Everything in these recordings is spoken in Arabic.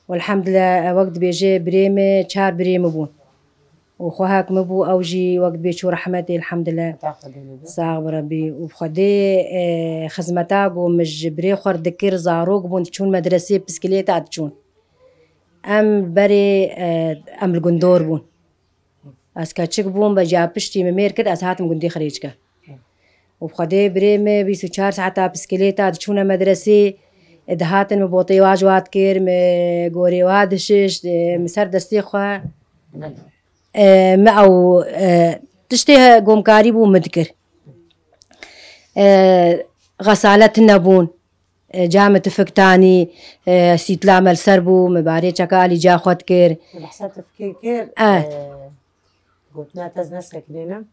والحمد لله وقت بيجي بريمة شهر بريمة بون وخوهاك مبو أوجي وقت بيشو رحمتي الحمد لله صاغ ربي وبخدي خزمتاق ومش بري خور دكير زاروق بون تشون مدرسة بسكليتا تشون أم بري أم الجندور بون أسكاتشك بون بجابشتي ممير كده أسهاتم جندي خريجك وبخدي بريمة بيسو شهر ساعتا بسكليتا تشون مدرسة دهاتن مبوطي واجوات كير مغوري وادشش مسر دستي خوا ما أو تشتيها قوم كاري بو مذكر غسالة النبون جامة فكتاني سيت لامل سربو مباري شكالي جا خود كير بحسات تفكير قلتنا تزنسك لنا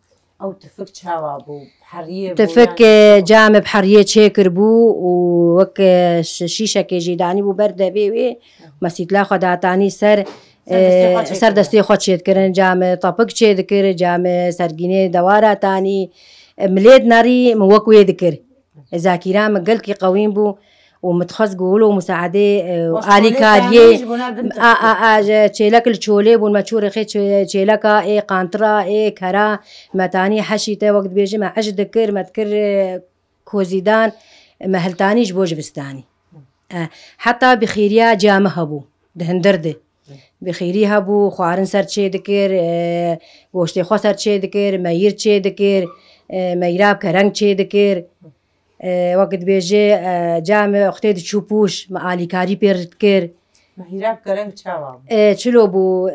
أو تفك شوابو بحرية تفك جامة بحرية شاكر بو ووك شيشة كيجي داني بو برده بيوي ما سيت لا خداتاني سر دستي خود شد كرن جامع طبق شد كر جامع سرگينه دوارة تاني مليد ناري موكوي ذكر ذاكرة مقل كي قويم بو ومتخص قولوا مساعدة آلي كاريه تشيلك الشولي بون مشهور خير تشيلكا إيه قانطرة إيه كرا متاني حشيته وقت بيجي ما حش ذكر ما تكر كوزيدان مهلتاني جبوج بستاني حتى بخيريا جامع هبو دهندرده بخيري هبو خوارن سر چه دکر گوشت خو سر چه دکر مایر چه دکر مايراب كرنگ چه دکر وقت بيجي جامع اختي تشوبوش معالي كاري بيرتكر مايراب كرنگ چاوا چلو بو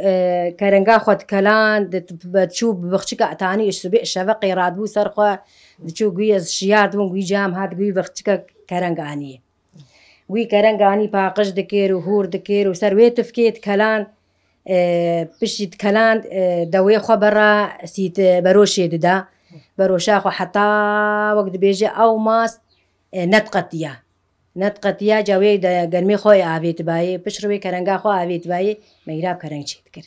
كرنگا خود كلان بتشوب بخشك اعتاني السبع شفقي رادبو سرخه تشو قوي الشيار دون قوي جام هاد قوي بخشك كرنگاني وي كرنگاني باقش دكير وهور دكير وسرويت فكيت كلان بشيت كلان دوي خبرة سيت بروشي ددا بروشا خو حتى وقت بيجي أو ماس نتقطيا جوي دا قرمي خوي عبيت باي بشروي كرنگا خو عبيت باي ميراب كرنگ شيت كر